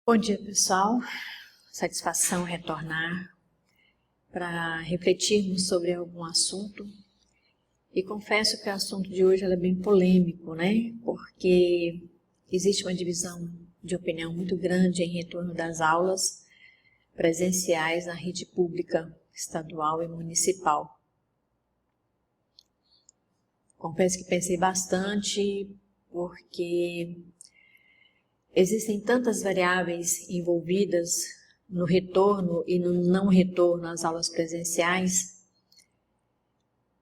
Bom dia, pessoal. Satisfação retornar para refletirmos sobre algum assunto. E confesso que o assunto de hoje é bem polêmico, né? Porque existe uma divisão de opinião muito grande em retorno das aulas presenciais na rede pública, estadual e municipal. Confesso que pensei bastante, porque existem tantas variáveis envolvidas no retorno e no não retorno às aulas presenciais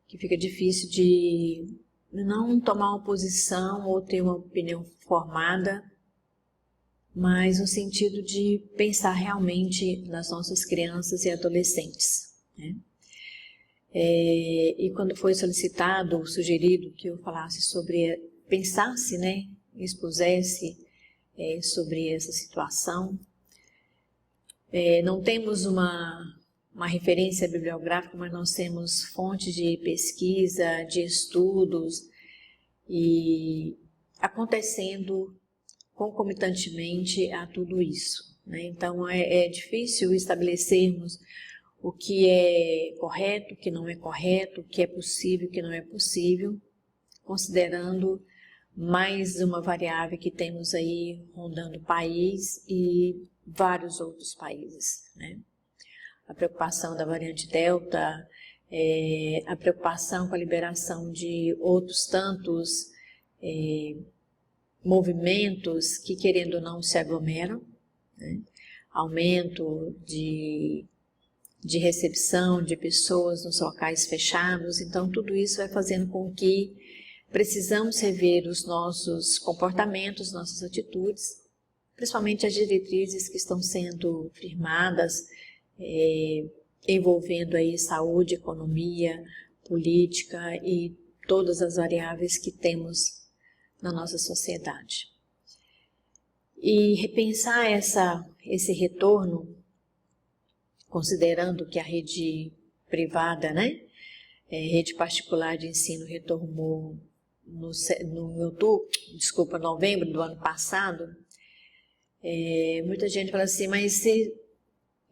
que fica difícil de não tomar uma posição ou ter uma opinião formada, mas no sentido de pensar realmente nas nossas crianças e adolescentes, né? E quando foi solicitado, sugerido que eu falasse sobre, pensasse, né, expusesse sobre essa situação. Não temos uma referência bibliográfica, mas nós temos fontes de pesquisa, de estudos, e acontecendo concomitantemente a tudo isso, né? Então é difícil estabelecermos o que é correto, o que não é correto, o que é possível, o que não é possível, considerando mais uma variável que temos aí rondando o país e vários outros países, né? A preocupação da variante Delta, a preocupação com a liberação de outros tantos movimentos que, querendo ou não, se aglomeram, né? Aumento de recepção de pessoas nos locais fechados. Então tudo isso vai fazendo com que precisamos rever os nossos comportamentos, nossas atitudes, principalmente as diretrizes que estão sendo firmadas, envolvendo aí saúde, economia, política e todas as variáveis que temos na nossa sociedade. E repensar esse retorno, considerando que a rede privada, né, rede particular de ensino retornou novembro do ano passado. Muita gente fala assim, mas se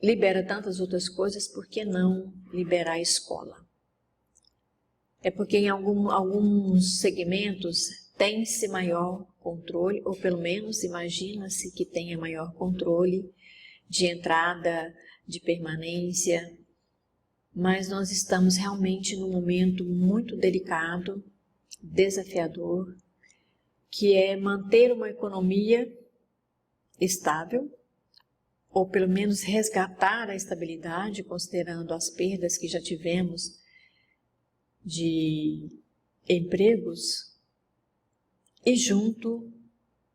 libera tantas outras coisas, por que não liberar a escola? É porque em alguns segmentos tem-se maior controle, ou pelo menos imagina-se que tenha maior controle de entrada, de permanência, mas nós estamos realmente num momento muito delicado, desafiador, que é manter uma economia estável, ou pelo menos resgatar a estabilidade, considerando as perdas que já tivemos de empregos, e junto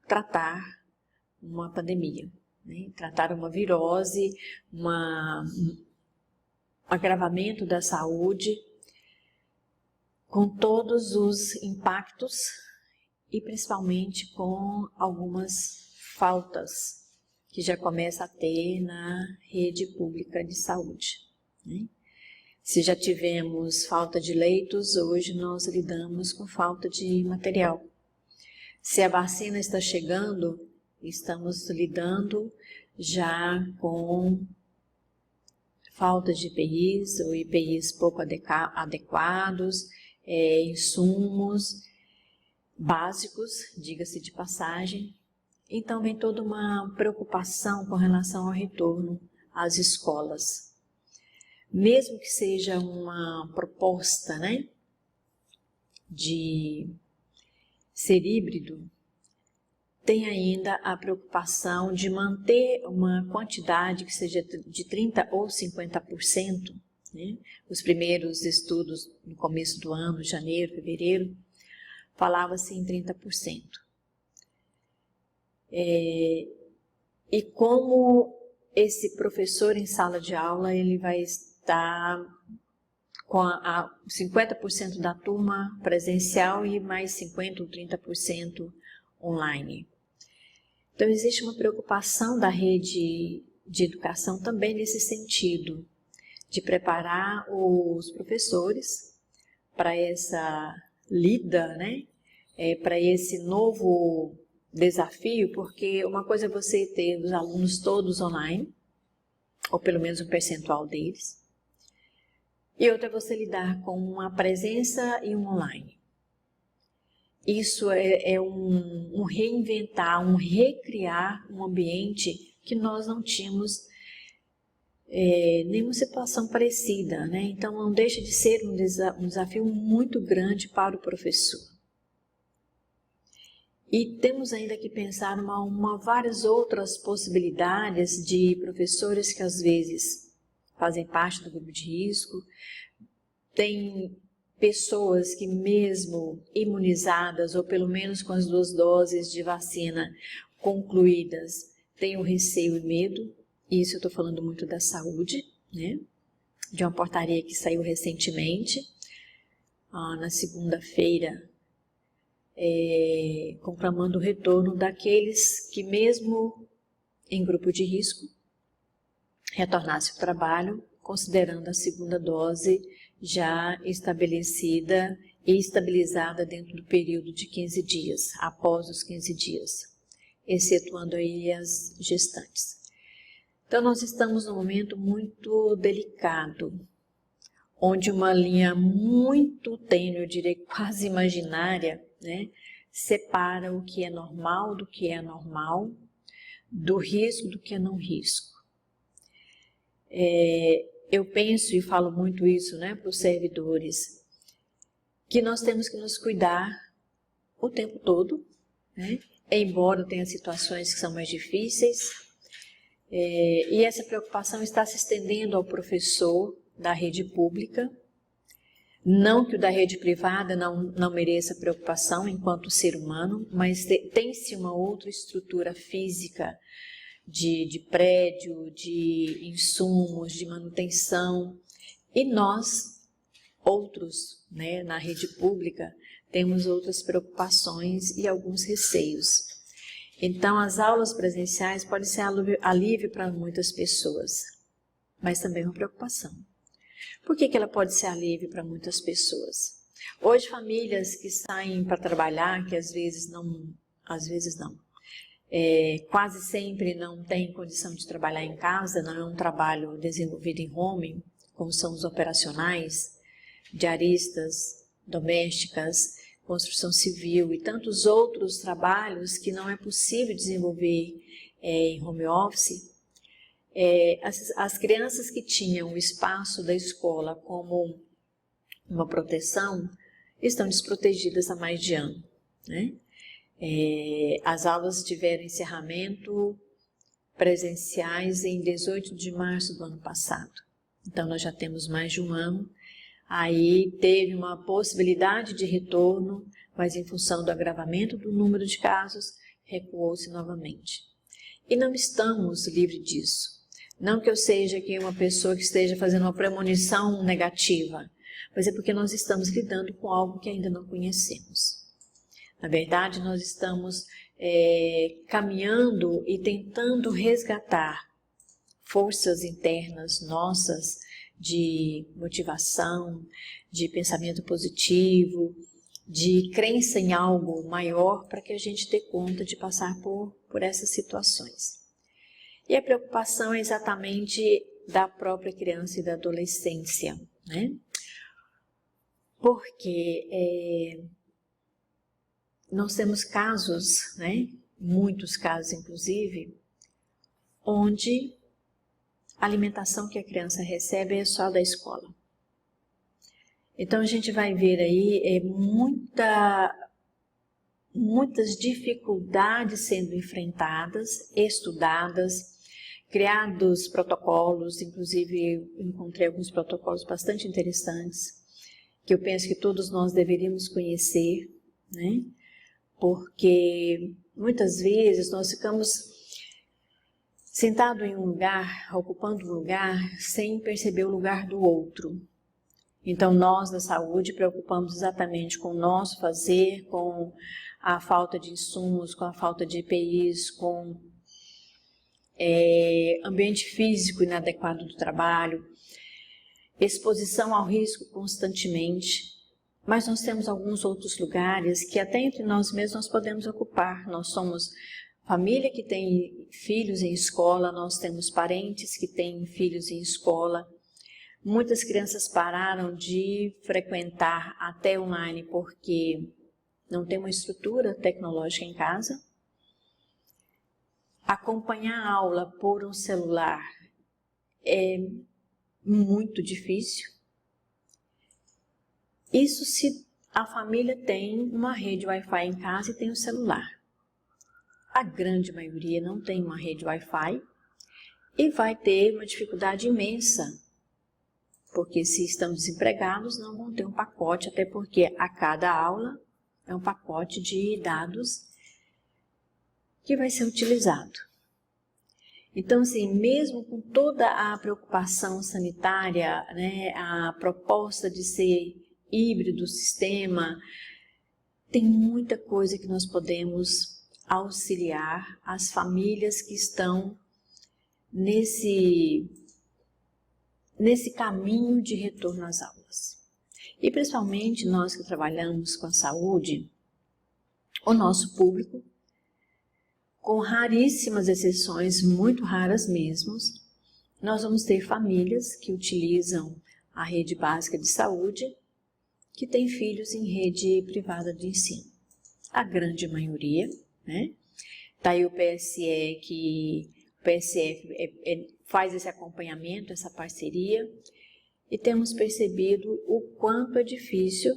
tratar uma pandemia, né? Tratar uma virose, um agravamento da saúde, com todos os impactos e principalmente com algumas faltas que já começa a ter na rede pública de saúde, né? Se já tivemos falta de leitos, hoje nós lidamos com falta de material. Se a vacina está chegando, estamos lidando já com falta de EPIs ou EPIs pouco adequados, insumos básicos, diga-se de passagem. Então vem toda uma preocupação com relação ao retorno às escolas. Mesmo que seja uma proposta, né, de ser híbrido, tem ainda a preocupação de manter uma quantidade que seja de 30% ou 50%. Né? Os primeiros estudos no começo do ano, janeiro, fevereiro, falava-se em 30%. E como esse professor em sala de aula, ele vai estar com 50% da turma presencial e mais 50% ou 30% online. Então existe uma preocupação da rede de educação também nesse sentido, de preparar os professores para essa lida, né? Para esse novo desafio, porque uma coisa é você ter os alunos todos online, ou pelo menos um percentual deles, e outra é você lidar com uma presença e um online. Isso é um reinventar, um recriar um ambiente que nós não tínhamos nenhuma situação parecida, né? Então não deixa de ser um desafio muito grande para o professor. E temos ainda que pensar várias outras possibilidades de professores que às vezes fazem parte do grupo de risco. Tem pessoas que mesmo imunizadas, ou pelo menos com as 2 doses de vacina concluídas, têm o receio e medo. Isso eu estou falando muito da saúde, né? De uma portaria que saiu recentemente, na segunda-feira, conclamando o retorno daqueles que mesmo em grupo de risco retornassem ao trabalho, considerando a segunda dose já estabelecida e estabilizada dentro do período de 15 dias, após os 15 dias, excetuando aí as gestantes. Então nós estamos num momento muito delicado, onde uma linha muito tênue, eu diria quase imaginária, né, separa o que é normal do que é anormal, do risco do que é não risco. Eu penso e falo muito isso, né, para os servidores, que nós temos que nos cuidar o tempo todo, né, embora tenha situações que são mais difíceis, e essa preocupação está se estendendo ao professor da rede pública. Não que o da rede privada não mereça preocupação enquanto ser humano, mas tem-se uma outra estrutura física de prédio, de insumos, de manutenção. E nós, outros, né, na rede pública, temos outras preocupações e alguns receios. Então, as aulas presenciais podem ser alívio para muitas pessoas, mas também uma preocupação. Por que ela pode ser alívio para muitas pessoas? Hoje, famílias que saem para trabalhar, que às vezes não, quase sempre não têm condição de trabalhar em casa, não é um trabalho desenvolvido em home, como são os operacionais, diaristas, domésticas, construção civil e tantos outros trabalhos que não é possível desenvolver em home office. As crianças que tinham o espaço da escola como uma proteção estão desprotegidas há mais de ano, né? As aulas tiveram encerramento presenciais em 18 de março do ano passado. Então nós já temos mais de um ano. Aí teve uma possibilidade de retorno, mas em função do agravamento do número de casos, recuou-se novamente. E não estamos livres disso. Não que eu seja aqui uma pessoa que esteja fazendo uma premonição negativa, mas é porque nós estamos lidando com algo que ainda não conhecemos. Na verdade, nós estamos caminhando e tentando resgatar forças internas nossas de motivação, de pensamento positivo, de crença em algo maior para que a gente dê conta de passar por essas situações. E a preocupação é exatamente da própria criança e da adolescência, né? Porque nós temos casos, né? Muitos casos inclusive, onde a alimentação que a criança recebe é só da escola. Então a gente vai ver aí muitas dificuldades sendo enfrentadas, estudadas, criados protocolos, inclusive encontrei alguns protocolos bastante interessantes, que eu penso que todos nós deveríamos conhecer, né? Porque muitas vezes nós ficamos sentados em um lugar, ocupando um lugar, sem perceber o lugar do outro. Então nós da saúde preocupamos exatamente com o nosso fazer, com a falta de insumos, com a falta de EPIs, com ambiente físico inadequado do trabalho, exposição ao risco constantemente, Mas nós temos alguns outros lugares que até entre nós mesmos nós podemos ocupar. Nós somos família que tem filhos em escola, nós temos parentes que têm filhos em escola. Muitas crianças pararam de frequentar até online porque não tem uma estrutura tecnológica em casa. Acompanhar a aula por um celular é muito difícil. Isso se a família tem uma rede Wi-Fi em casa e tem um celular. A grande maioria não tem uma rede Wi-Fi e vai ter uma dificuldade imensa, porque se estão desempregados não vão ter um pacote, até porque a cada aula é um pacote de dados que vai ser utilizado. Então, assim, mesmo com toda a preocupação sanitária, né, a proposta de ser híbrido o sistema, tem muita coisa que nós podemos auxiliar as famílias que estão nesse caminho de retorno às aulas. E principalmente nós que trabalhamos com a saúde, o nosso público, com raríssimas exceções, muito raras mesmo, nós vamos ter famílias que utilizam a rede básica de saúde, que tem filhos em rede privada de ensino. A grande maioria, né? Está aí o PSE, que o PSF faz esse acompanhamento, essa parceria, e temos percebido o quanto é difícil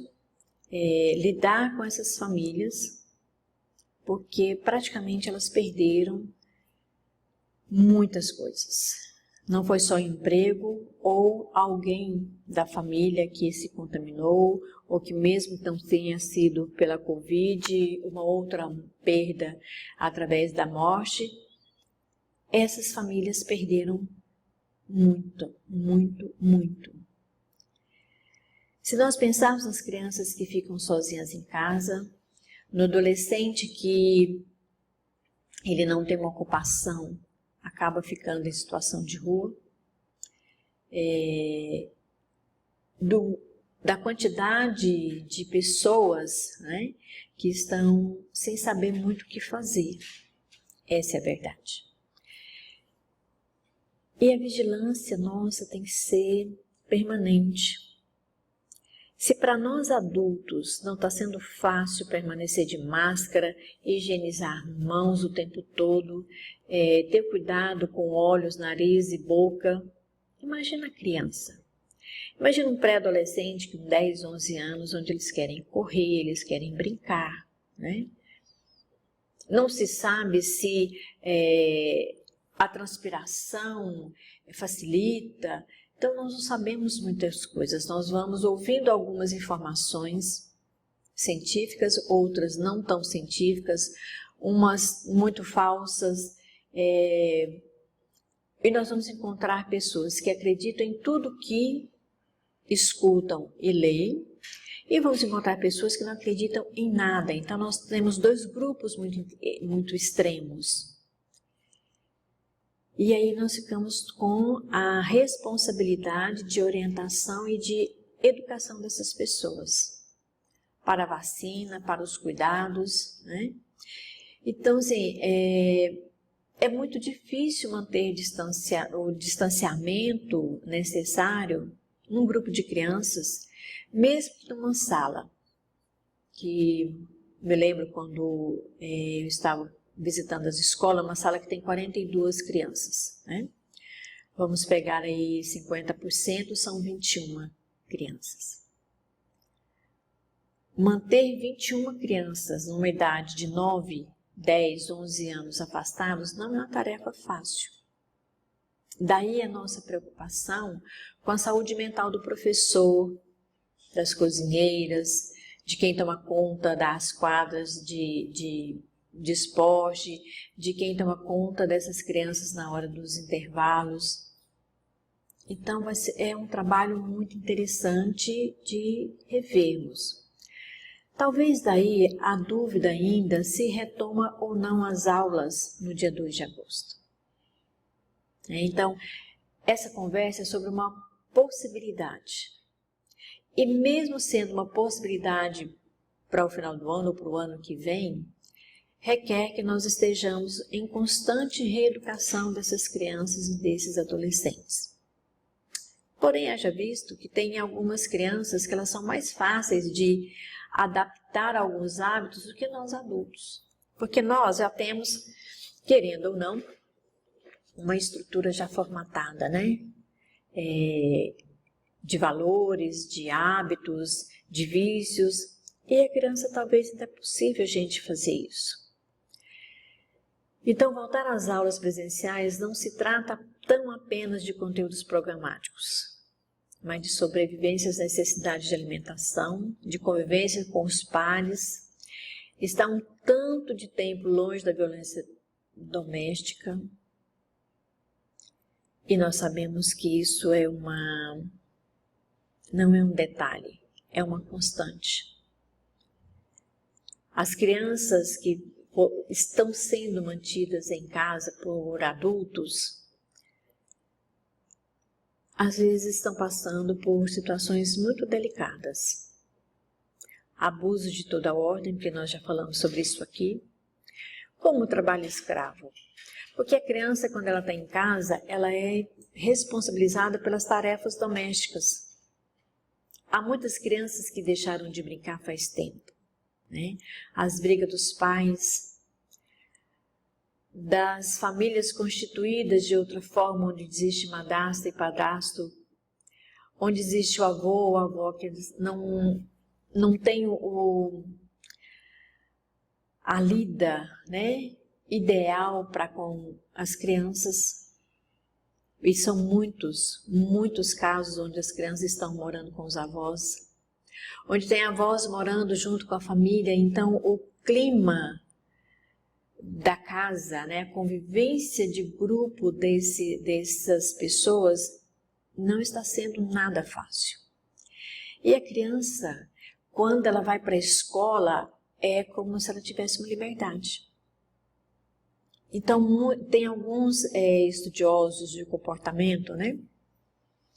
lidar com essas famílias, porque praticamente elas perderam muitas coisas. Não foi só emprego ou alguém da família que se contaminou, ou que mesmo não tenha sido pela Covid, uma outra perda através da morte. Essas famílias perderam muito, muito, muito. Se nós pensarmos nas crianças que ficam sozinhas em casa, no adolescente que ele não tem uma ocupação, acaba ficando em situação de rua, da quantidade de pessoas, né, que estão sem saber muito o que fazer. Essa é a verdade. E a vigilância nossa tem que ser permanente. Se para nós adultos não está sendo fácil permanecer de máscara, higienizar mãos o tempo todo, ter cuidado com olhos, nariz e boca, imagina a criança. Imagina um pré-adolescente com 10, 11 anos, onde eles querem correr, eles querem brincar, né? Não se sabe se a transpiração facilita. Então, nós não sabemos muitas coisas, nós vamos ouvindo algumas informações científicas, outras não tão científicas, umas muito falsas, e nós vamos encontrar pessoas que acreditam em tudo que escutam e leem, e vamos encontrar pessoas que não acreditam em nada. Então, nós temos dois grupos muito extremos. E aí nós ficamos com a responsabilidade de orientação e de educação dessas pessoas, para a vacina, para os cuidados, né? Então, assim, é muito difícil manter o distanciamento necessário num grupo de crianças, mesmo numa sala, que me lembro quando eu estava visitando as escolas, uma sala que tem 42 crianças, né? Vamos pegar aí 50%, são 21 crianças. Manter 21 crianças numa idade de 9, 10, 11 anos afastados não é uma tarefa fácil. Daí a nossa preocupação com a saúde mental do professor, das cozinheiras, de quem toma conta das quadras de esporte, de quem toma conta dessas crianças na hora dos intervalos. Então, é um trabalho muito interessante de revermos. Talvez daí a dúvida ainda se retoma ou não as aulas no dia 2 de agosto. Então, essa conversa é sobre uma possibilidade. E mesmo sendo uma possibilidade para o final do ano ou para o ano que vem, requer que nós estejamos em constante reeducação dessas crianças e desses adolescentes. Porém, haja visto que tem algumas crianças que elas são mais fáceis de adaptar alguns hábitos do que nós adultos. Porque nós já temos, querendo ou não, uma estrutura já formatada, né? De valores, de hábitos, de vícios. E a criança talvez ainda é possível a gente fazer isso. Então, voltar às aulas presenciais não se trata tão apenas de conteúdos programáticos, mas de sobrevivência às necessidades de alimentação, de convivência com os pares, estar um tanto de tempo longe da violência doméstica. E nós sabemos que isso não é um detalhe, é uma constante. As crianças que estão sendo mantidas em casa por adultos, às vezes estão passando por situações muito delicadas. Abuso de toda ordem, porque nós já falamos sobre isso aqui, como o trabalho escravo. Porque a criança, quando ela está em casa, ela é responsabilizada pelas tarefas domésticas. Há muitas crianças que deixaram de brincar faz tempo, né? As brigas dos pais, das famílias constituídas de outra forma, onde existe madrasta e padrasto, onde existe o avô ou a avó que não tem a lida, né, ideal para com as crianças. E são muitos casos onde as crianças estão morando com os avós, onde tem avós morando junto com a família, então o clima da casa, né, a convivência de grupo dessas pessoas não está sendo nada fácil. E a criança, quando ela vai para a escola, é como se ela tivesse uma liberdade. Então, tem alguns estudiosos de comportamento, né?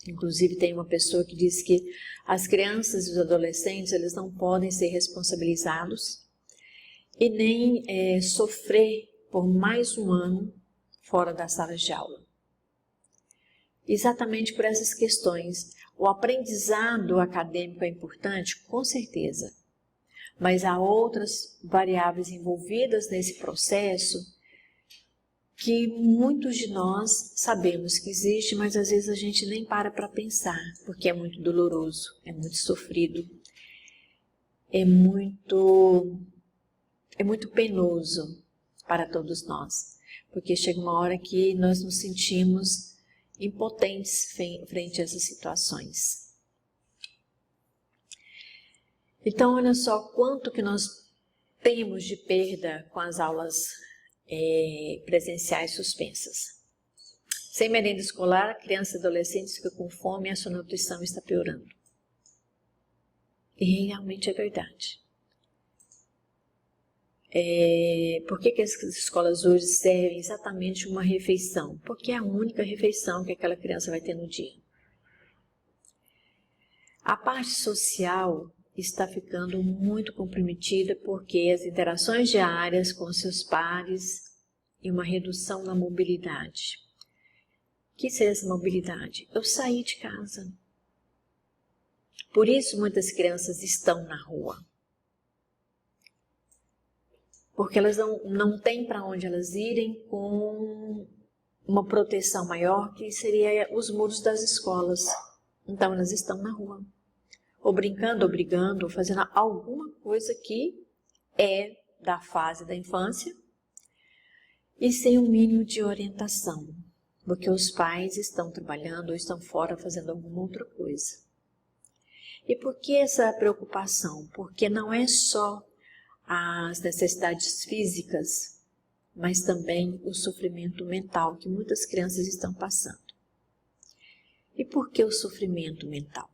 Inclusive tem uma pessoa que diz que as crianças e os adolescentes, eles não podem ser responsabilizados e nem sofrer por mais um ano fora das salas de aula. Exatamente por essas questões. O aprendizado acadêmico é importante, com certeza, mas há outras variáveis envolvidas nesse processo que muitos de nós sabemos que existe, mas às vezes a gente nem para pensar, porque é muito doloroso, é muito sofrido, é muito penoso para todos nós, porque chega uma hora que nós nos sentimos impotentes frente a essas situações. Então, olha só quanto que nós temos de perda com as aulas presenciais suspensas. Sem merenda escolar, crianças e adolescentes ficam com fome e a sua nutrição está piorando. E realmente é verdade. Por que as escolas hoje servem exatamente uma refeição? Porque é a única refeição que aquela criança vai ter no dia. A parte social está ficando muito comprometida porque as interações diárias com seus pares e uma redução na mobilidade. O que seria essa mobilidade? Eu saí de casa. Por isso muitas crianças estão na rua. Porque elas não têm para onde elas irem com uma proteção maior, que seria os muros das escolas. Então elas estão na rua. Ou brincando, ou brigando, ou fazendo alguma coisa que é da fase da infância e sem o mínimo de orientação, porque os pais estão trabalhando ou estão fora fazendo alguma outra coisa. E por que essa preocupação? Porque não é só as necessidades físicas, mas também o sofrimento mental que muitas crianças estão passando. E por que o sofrimento mental?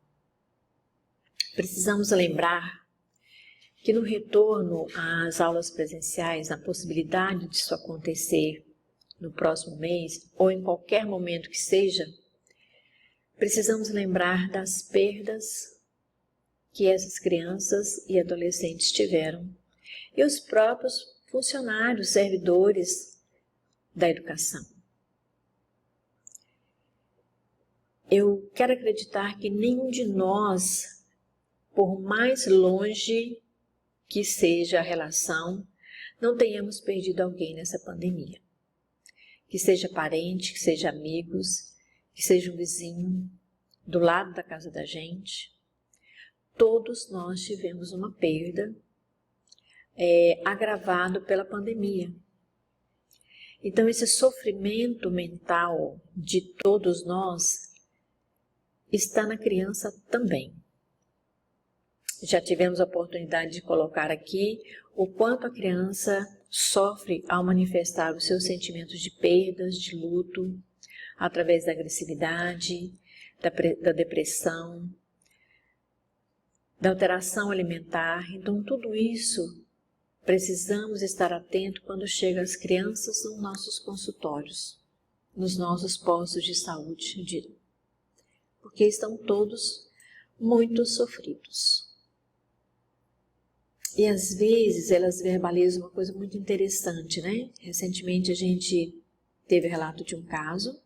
Precisamos lembrar que no retorno às aulas presenciais, na possibilidade disso acontecer no próximo mês, ou em qualquer momento que seja, precisamos lembrar das perdas que essas crianças e adolescentes tiveram. E os próprios funcionários, servidores da educação. Eu quero acreditar que nenhum de nós, por mais longe que seja a relação, não tenhamos perdido alguém nessa pandemia. Que seja parente, que seja amigos, que seja um vizinho do lado da casa da gente. Todos nós tivemos uma perda agravado pela pandemia. Então esse sofrimento mental de todos nós está na criança também. Já tivemos a oportunidade de colocar aqui o quanto a criança sofre ao manifestar os seus sentimentos de perdas, de luto, através da agressividade, da depressão, da alteração alimentar. Então tudo isso precisamos estar atentos quando chega as crianças nos nossos consultórios, nos nossos postos de saúde, porque estão todos muito sofridos. E às vezes elas verbalizam uma coisa muito interessante, né? Recentemente a gente teve relato de um caso,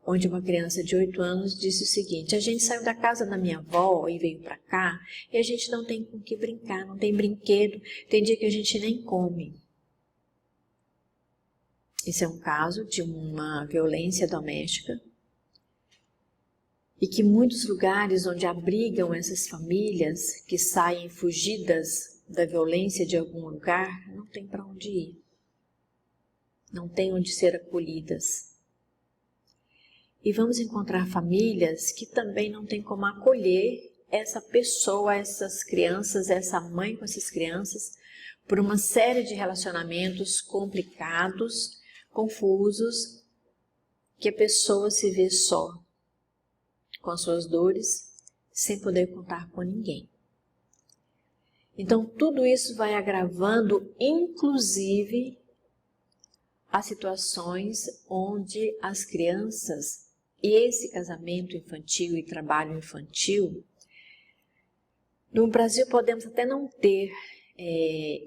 onde uma criança de 8 anos disse o seguinte: a gente saiu da casa da minha avó e veio para cá e a gente não tem com que brincar, não tem brinquedo, tem dia que a gente nem come. Esse é um caso de uma violência doméstica e que muitos lugares onde abrigam essas famílias que saem fugidas da violência de algum lugar, não tem para onde ir, não tem onde ser acolhidas. E vamos encontrar famílias que também não tem como acolher essa pessoa, essas crianças, essa mãe com essas crianças, por uma série de relacionamentos complicados, confusos, que a pessoa se vê só, com as suas dores, sem poder contar com ninguém. Então tudo isso vai agravando, inclusive, as situações onde as crianças e esse casamento infantil e trabalho infantil, no Brasil podemos até não ter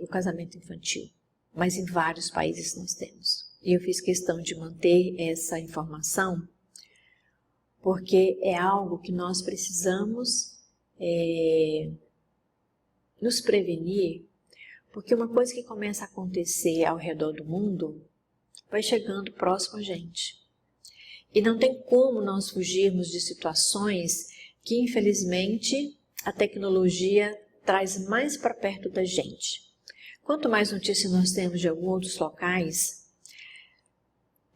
o casamento infantil, mas em vários países nós temos. E eu fiz questão de manter essa informação, porque é algo que nós precisamos nos prevenir, porque uma coisa que começa a acontecer ao redor do mundo vai chegando próximo a gente. E não tem como nós fugirmos de situações que, infelizmente, a tecnologia traz mais para perto da gente. Quanto mais notícias nós temos de alguns outros locais,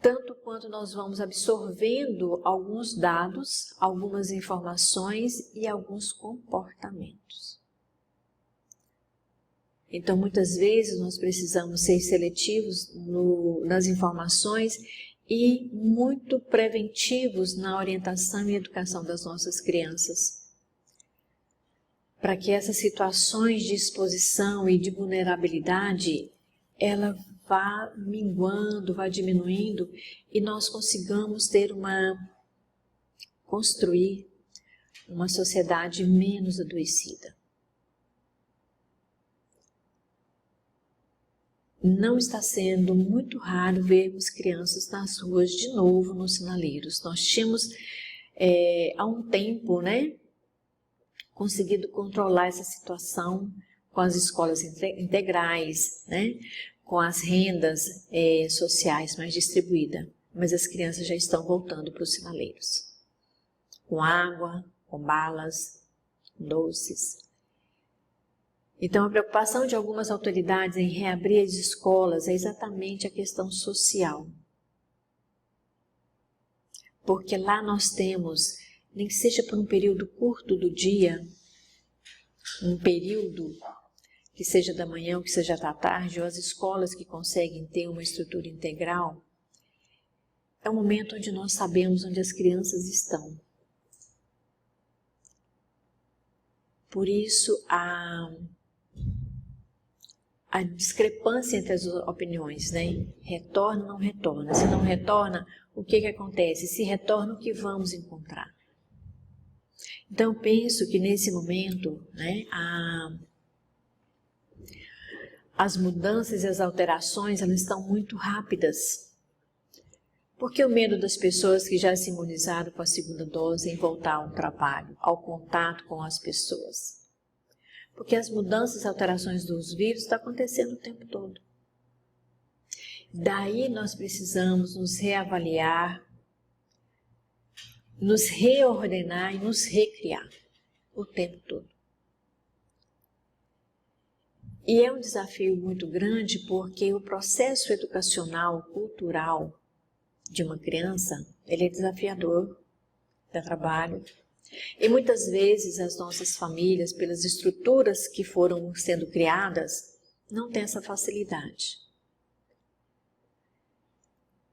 tanto quanto nós vamos absorvendo alguns dados, algumas informações e alguns comportamentos. Então, muitas vezes, nós precisamos ser seletivos nas informações e muito preventivos na orientação e educação das nossas crianças, para que essas situações de exposição e de vulnerabilidade, ela vá minguando, vá diminuindo e nós consigamos construir uma sociedade menos adoecida. Não está sendo muito raro vermos crianças nas ruas de novo nos sinaleiros. Nós tínhamos há um tempo, conseguido controlar essa situação com as escolas integrais, com as rendas sociais mais distribuídas. Mas as crianças já estão voltando para os sinaleiros, com água, com balas, com doces. Então, a preocupação de algumas autoridades em reabrir as escolas é exatamente a questão social. Porque lá nós temos, nem que seja por um período curto do dia, um período que seja da manhã ou que seja da tarde, ou as escolas que conseguem ter uma estrutura integral, é um momento onde nós sabemos onde as crianças estão. Por isso, a discrepância entre as opiniões, retorna ou não retorna. Se não retorna, o que acontece? Se retorna, o que vamos encontrar? Então, eu penso que nesse momento, né, as mudanças e as alterações, elas estão muito rápidas. Porque o medo das pessoas que já se imunizaram com a segunda dose em voltar ao trabalho, ao contato com as pessoas? Porque as mudanças e alterações dos vírus estão acontecendo o tempo todo. Daí nós precisamos nos reavaliar, nos reordenar e nos recriar o tempo todo. E é um desafio muito grande porque o processo educacional, cultural de uma criança, ele é desafiador, dá trabalho. E muitas vezes as nossas famílias, pelas estruturas que foram sendo criadas, não têm essa facilidade.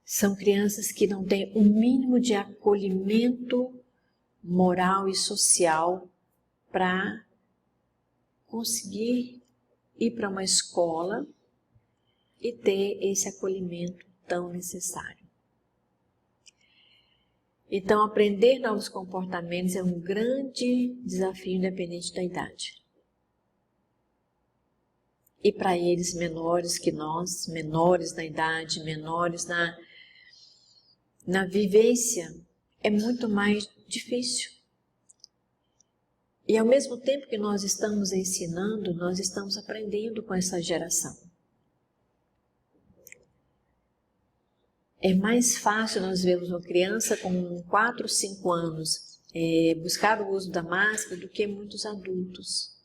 São crianças que não têm o mínimo de acolhimento moral e social para conseguir ir para uma escola e ter esse acolhimento tão necessário. Então, aprender novos comportamentos é um grande desafio independente da idade. E para eles menores que nós, menores na idade, menores na vivência, é muito mais difícil. E ao mesmo tempo que nós estamos ensinando, nós estamos aprendendo com essa geração. É mais fácil nós vermos uma criança com 4, 5 anos buscar o uso da máscara do que muitos adultos.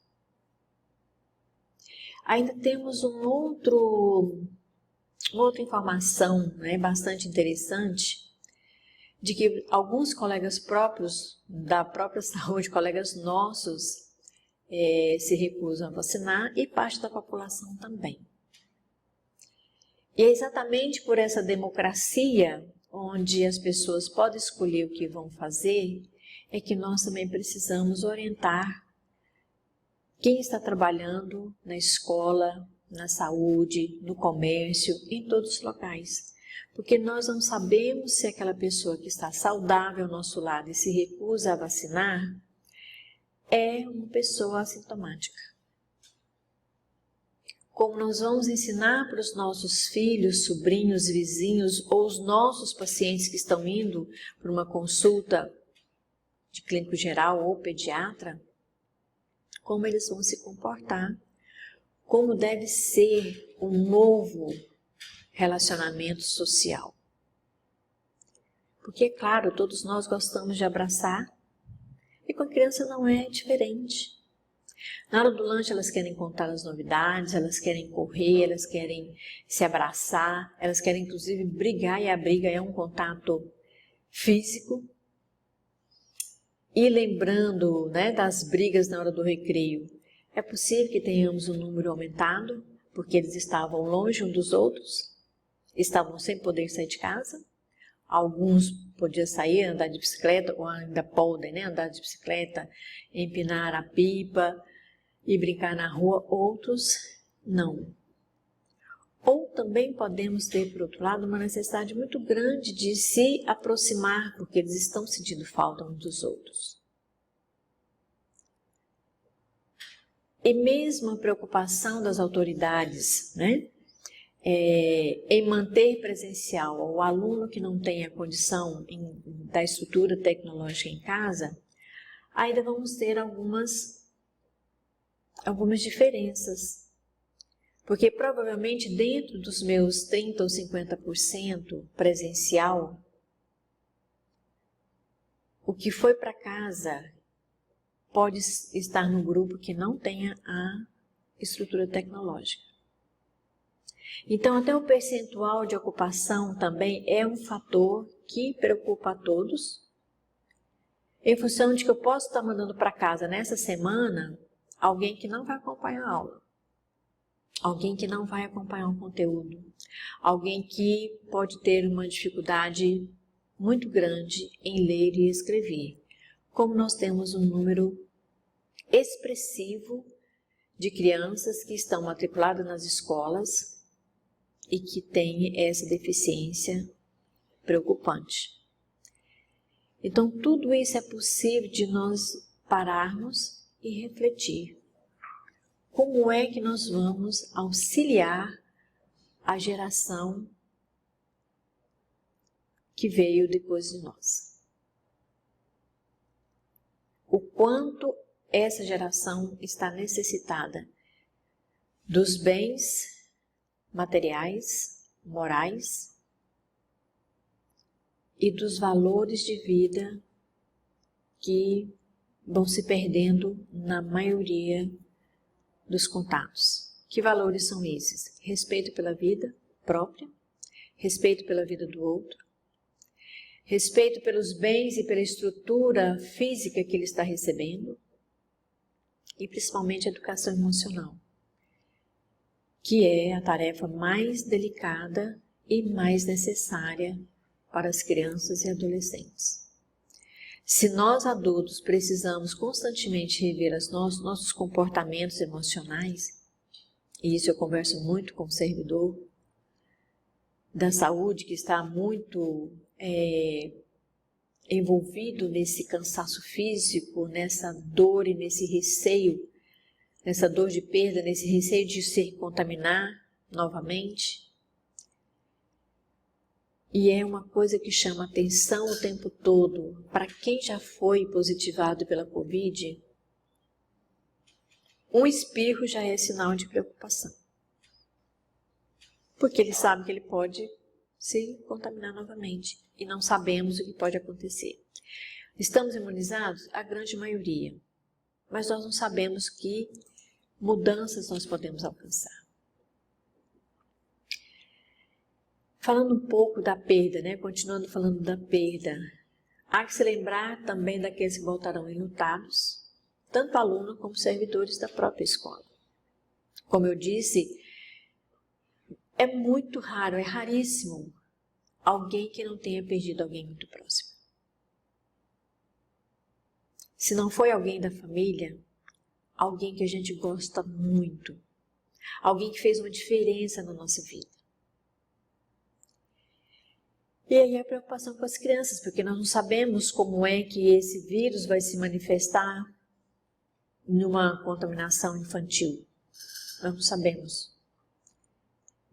Ainda temos uma outra informação, né, bastante interessante, de que alguns colegas próprios, da própria saúde, colegas nossos, se recusam a vacinar e parte da população também. E é exatamente por essa democracia, onde as pessoas podem escolher o que vão fazer, é que nós também precisamos orientar quem está trabalhando na escola, na saúde, no comércio, em todos os locais. Porque nós não sabemos se aquela pessoa que está saudável ao nosso lado e se recusa a vacinar é uma pessoa assintomática. Como nós vamos ensinar para os nossos filhos, sobrinhos, vizinhos ou os nossos pacientes que estão indo para uma consulta de clínico geral ou pediatra, como eles vão se comportar, como deve ser um novo relacionamento social. Porque, claro, todos nós gostamos de abraçar e com a criança não é diferente. Na hora do lanche elas querem contar as novidades, elas querem correr, elas querem se abraçar, elas querem inclusive brigar, e a briga é um contato físico. E lembrando, né, das brigas na hora do recreio, é possível que tenhamos um número aumentado, porque eles estavam longe uns dos outros, estavam sem poder sair de casa. Alguns podiam sair, andar de bicicleta, ou ainda podem, né, andar de bicicleta, empinar a pipa e brincar na rua, outros não. Ou também podemos ter, por outro lado, uma necessidade muito grande de se aproximar, porque eles estão sentindo falta uns dos outros. E mesmo a preocupação das autoridades, né, em manter presencial o aluno que não tem a condição da estrutura tecnológica em casa, ainda vamos ter algumas diferenças. Porque provavelmente dentro dos meus 30% ou 50% presencial, o que foi para casa pode estar no grupo que não tenha a estrutura tecnológica. Então, até o percentual de ocupação também é um fator que preocupa a todos, em função de que eu posso estar mandando para casa nessa semana alguém que não vai acompanhar a aula, alguém que não vai acompanhar o conteúdo, alguém que pode ter uma dificuldade muito grande em ler e escrever. Como nós temos um número expressivo de crianças que estão matriculadas nas escolas e que têm essa deficiência preocupante. Então, tudo isso é possível de nós pararmos e refletir. Como é que nós vamos auxiliar a geração que veio depois de nós? O quanto essa geração está necessitada dos bens materiais, morais e dos valores de vida que vão se perdendo na maioria dos contatos. Que valores são esses? Respeito pela vida própria, respeito pela vida do outro, respeito pelos bens e pela estrutura física que ele está recebendo e principalmente a educação emocional, que é a tarefa mais delicada e mais necessária para as crianças e adolescentes. Se nós adultos precisamos constantemente rever os nossos comportamentos emocionais, e isso eu converso muito com o servidor da saúde que está muito envolvido nesse cansaço físico, nessa dor e nesse receio, nessa dor de perda, nesse receio de se contaminar novamente. E é uma coisa que chama atenção o tempo todo. Para quem já foi positivado pela Covid, um espirro já é sinal de preocupação. Porque ele sabe que ele pode se contaminar novamente e não sabemos o que pode acontecer. Estamos imunizados? A grande maioria. Mas nós não sabemos que mudanças nós podemos alcançar. Falando um pouco da perda, continuando falando da perda, há que se lembrar também daqueles que voltarão enlutados, tanto alunos como servidores da própria escola. Como eu disse, é muito raro, é raríssimo alguém que não tenha perdido alguém muito próximo. Se não foi alguém da família, alguém que a gente gosta muito, alguém que fez uma diferença na nossa vida. E aí a preocupação com as crianças, porque nós não sabemos como é que esse vírus vai se manifestar numa contaminação infantil. Nós não sabemos.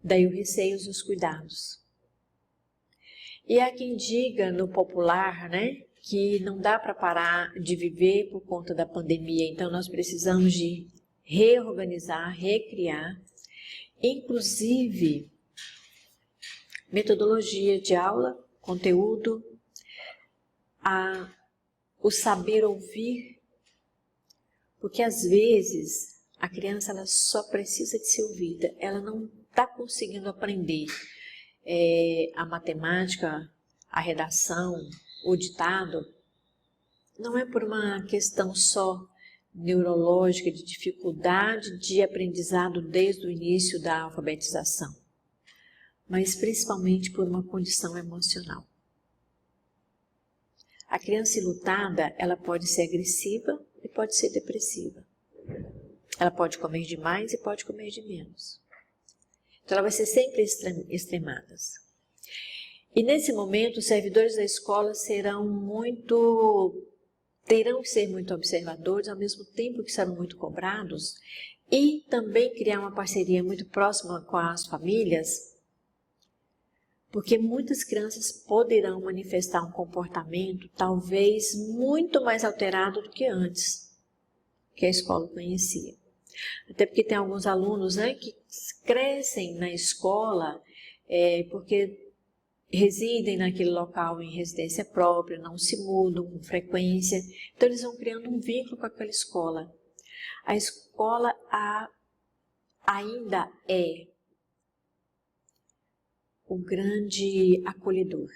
Daí o receio e os cuidados. E há quem diga no popular, que não dá para parar de viver por conta da pandemia, então nós precisamos de reorganizar, recriar, inclusive metodologia de aula, conteúdo, o saber ouvir, porque às vezes a criança ela só precisa de ser ouvida, ela não está conseguindo aprender a matemática, a redação, o ditado, não é por uma questão só neurológica de dificuldade de aprendizado desde o início da alfabetização, mas principalmente por uma condição emocional. A criança enlutada, ela pode ser agressiva e pode ser depressiva. Ela pode comer demais e pode comer de menos. Então, ela vai ser sempre extremada. E nesse momento, os servidores da escola terão que ser muito observadores, ao mesmo tempo que serão muito cobrados, e também criar uma parceria muito próxima com as famílias, porque muitas crianças poderão manifestar um comportamento talvez muito mais alterado do que antes, que a escola conhecia. Até porque tem alguns alunos que crescem na escola porque residem naquele local em residência própria, não se mudam com frequência, então eles vão criando um vínculo com aquela escola. A escola ainda é o grande acolhedor,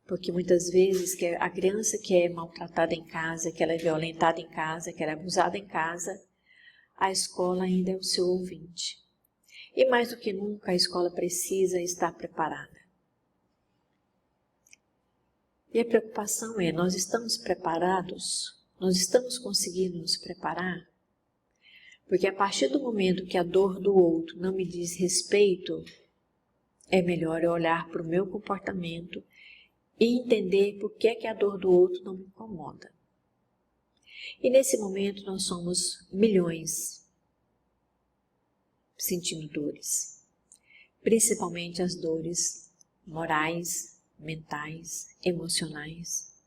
porque muitas vezes a criança que é maltratada em casa, que ela é violentada em casa, que ela é abusada em casa, a escola ainda é o seu ouvinte. E mais do que nunca a escola precisa estar preparada. E a preocupação é, nós estamos preparados? Nós estamos conseguindo nos preparar? Porque a partir do momento que a dor do outro não me diz respeito, é melhor eu olhar para o meu comportamento e entender por que a dor do outro não me incomoda. E nesse momento nós somos milhões sentindo dores, principalmente as dores morais, mentais, emocionais.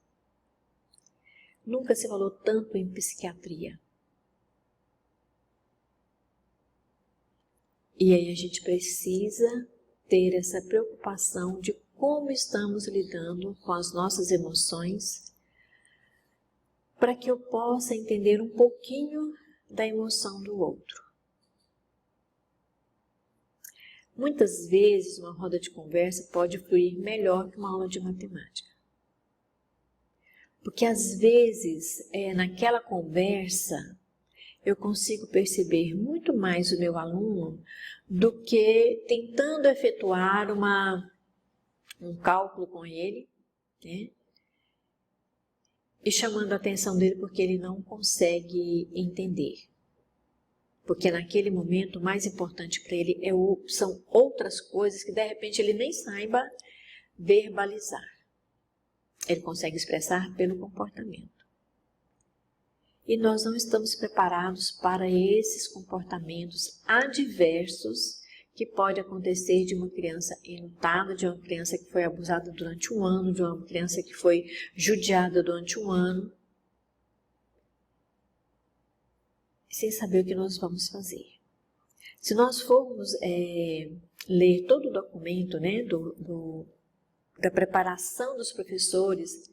Nunca se falou tanto em psiquiatria. E aí a gente precisa ter essa preocupação de como estamos lidando com as nossas emoções, para que eu possa entender um pouquinho da emoção do outro. Muitas vezes uma roda de conversa pode fluir melhor que uma aula de matemática. Porque às vezes, naquela conversa, eu consigo perceber muito mais o meu aluno do que tentando efetuar um cálculo com ele, né? E chamando a atenção dele porque ele não consegue entender. Porque naquele momento o mais importante para ele são outras coisas que de repente ele nem saiba verbalizar. Ele consegue expressar pelo comportamento. E nós não estamos preparados para esses comportamentos adversos que pode acontecer de uma criança enlutada, de uma criança que foi abusada durante um ano, de uma criança que foi judiada durante um ano, sem saber o que nós vamos fazer. Se nós formos ler todo o documento, né, da preparação dos professores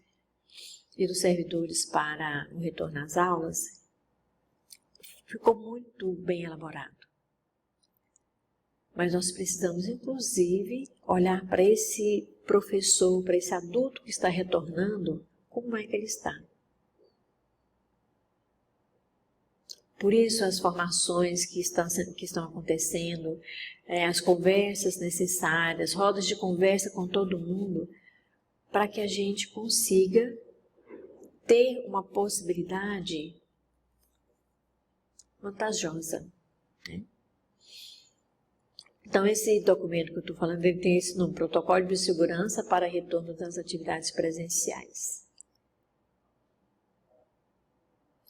e dos servidores para o retorno às aulas, ficou muito bem elaborado. Mas nós precisamos, inclusive, olhar para esse professor, para esse adulto que está retornando, como é que ele está. Por isso, as formações que estão acontecendo, as conversas necessárias, rodas de conversa com todo mundo, para que a gente consiga ter uma possibilidade vantajosa, né? Então, esse documento que eu estou falando, ele tem esse nome, Protocolo de Segurança para Retorno das Atividades Presenciais.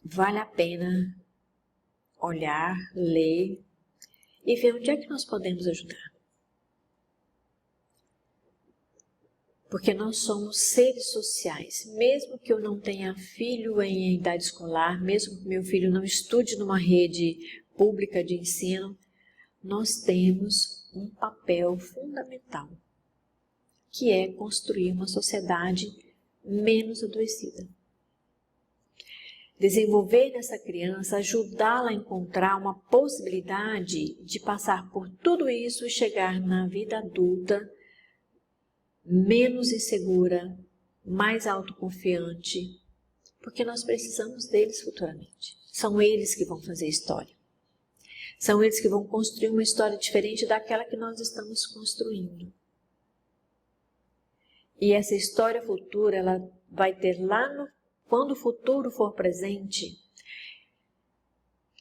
Vale a pena olhar, ler e ver onde é que nós podemos ajudar. Porque nós somos seres sociais. Mesmo que eu não tenha filho em idade escolar, mesmo que meu filho não estude numa rede pública de ensino, nós temos um papel fundamental, que é construir uma sociedade menos adoecida. Desenvolver nessa criança, ajudá-la a encontrar uma possibilidade de passar por tudo isso e chegar na vida adulta menos insegura, mais autoconfiante, porque nós precisamos deles futuramente. São eles que vão fazer história. São eles que vão construir uma história diferente daquela que nós estamos construindo. E essa história futura, ela vai ter quando o futuro for presente,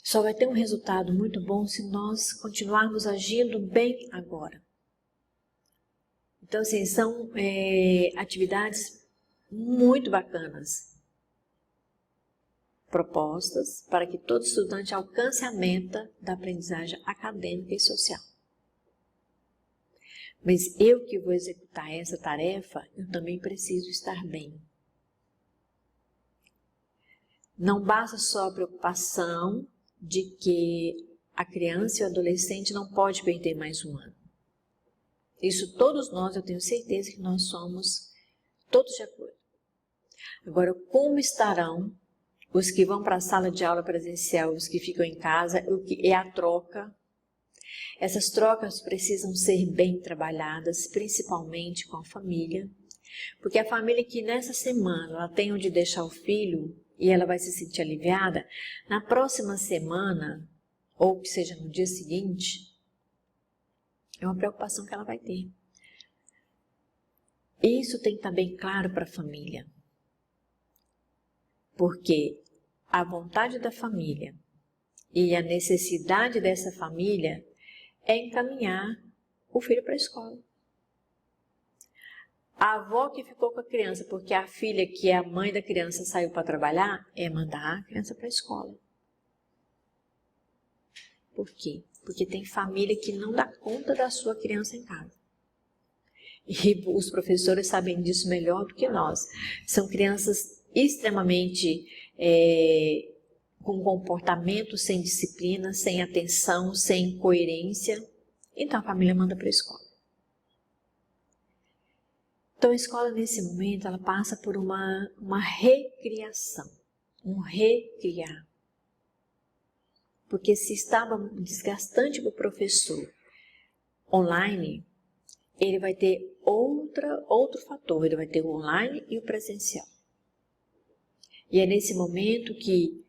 só vai ter um resultado muito bom se nós continuarmos agindo bem agora. Então, assim, são atividades muito bacanas, propostas para que todo estudante alcance a meta da aprendizagem acadêmica e social. Mas eu que vou executar essa tarefa, eu também preciso estar bem. Não basta só a preocupação de que a criança e o adolescente não pode perder mais um ano. Isso todos nós, eu tenho certeza que nós somos todos de acordo. Agora, como estarão os que vão para a sala de aula presencial, os que ficam em casa, o que é a troca? Essas trocas precisam ser bem trabalhadas, principalmente com a família, porque a família que nessa semana ela tem onde deixar o filho e ela vai se sentir aliviada, na próxima semana, ou que seja no dia seguinte, é uma preocupação que ela vai ter. Isso tem que estar bem claro para a família. Porque a vontade da família e a necessidade dessa família é encaminhar o filho para a escola. A avó que ficou com a criança porque a filha, que é a mãe da criança, saiu para trabalhar, é mandar a criança para a escola. Por quê? Porque tem família que não dá conta da sua criança em casa. E os professores sabem disso melhor do que nós. São crianças extremamente com comportamento sem disciplina, sem atenção, sem coerência. Então a família manda para a escola. Então a escola nesse momento ela passa por uma recriação, um recriar. Porque se estava desgastante para o professor online, ele vai ter outro fator, ele vai ter o online e o presencial. E é nesse momento que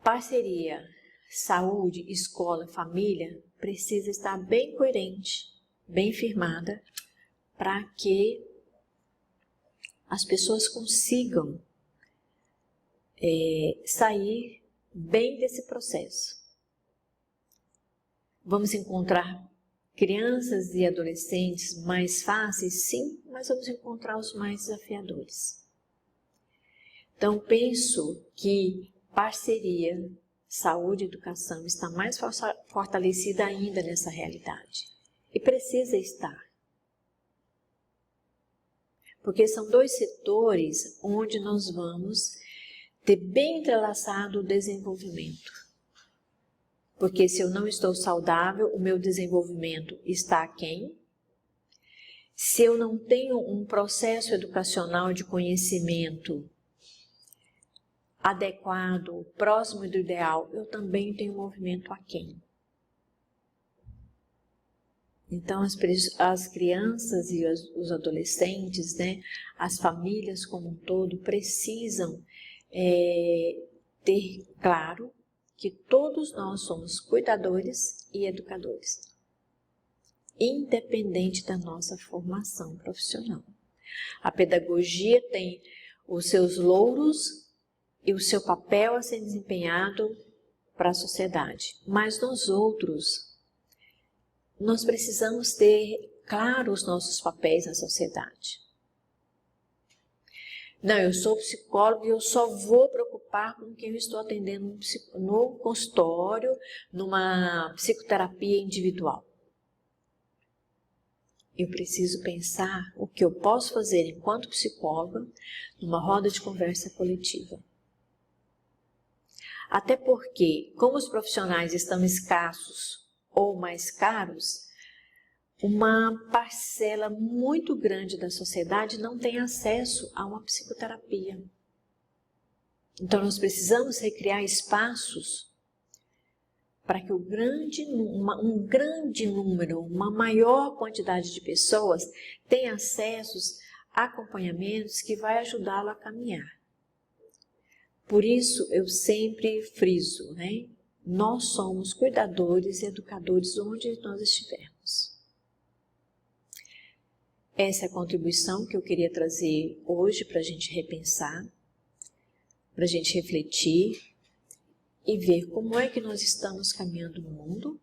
parceria, saúde, escola, família precisa estar bem coerente, bem firmada, para que as pessoas consigam sair bem desse processo. Vamos encontrar crianças e adolescentes mais fáceis? Sim, mas vamos encontrar os mais desafiadores. Então, penso que parceria, saúde e educação está mais fortalecida ainda nessa realidade. E precisa estar. Porque são dois setores onde nós vamos ter bem entrelaçado o desenvolvimento. Porque se eu não estou saudável, o meu desenvolvimento está aquém. Se eu não tenho um processo educacional de conhecimento adequado, próximo do ideal, eu também tenho um movimento aquém. Então as crianças e os adolescentes, né, as famílias como um todo precisam ter claro que todos nós somos cuidadores e educadores, independente da nossa formação profissional. A pedagogia tem os seus louros e o seu papel a ser desempenhado para a sociedade, mas nós precisamos ter claro os nossos papéis na sociedade. Não, eu sou psicólogo e eu só vou preocupar com quem eu estou atendendo no consultório, numa psicoterapia individual. Eu preciso pensar o que eu posso fazer enquanto psicóloga numa roda de conversa coletiva. Até porque, como os profissionais estão escassos ou mais caros, uma parcela muito grande da sociedade não tem acesso a uma psicoterapia. Então nós precisamos recriar espaços para que um grande número, uma maior quantidade de pessoas tenha acessos a acompanhamentos que vai ajudá-lo a caminhar. Por isso eu sempre friso, né? Nós somos cuidadores e educadores onde nós estivermos. Essa é a contribuição que eu queria trazer hoje para a gente repensar, para a gente refletir e ver como é que nós estamos caminhando no mundo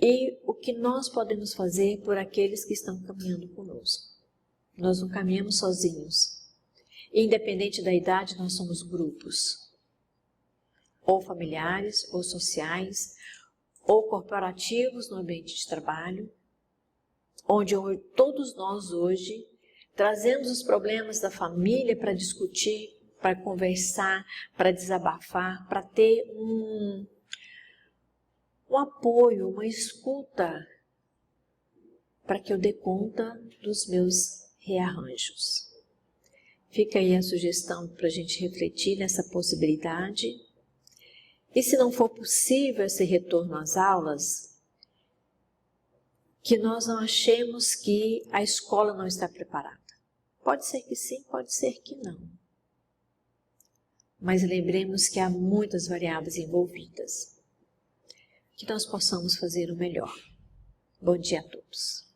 e o que nós podemos fazer por aqueles que estão caminhando conosco. Nós não caminhamos sozinhos. Independente da idade, nós somos grupos, ou familiares, ou sociais, ou corporativos no ambiente de trabalho, onde todos nós hoje trazemos os problemas da família para discutir, para conversar, para desabafar, para ter um apoio, uma escuta, para que eu dê conta dos meus rearranjos. Fica aí a sugestão para a gente refletir nessa possibilidade. E se não for possível esse retorno às aulas, que nós não achemos que a escola não está preparada. Pode ser que sim, pode ser que não. Mas lembremos que há muitas variáveis envolvidas. Que nós possamos fazer o melhor. Bom dia a todos.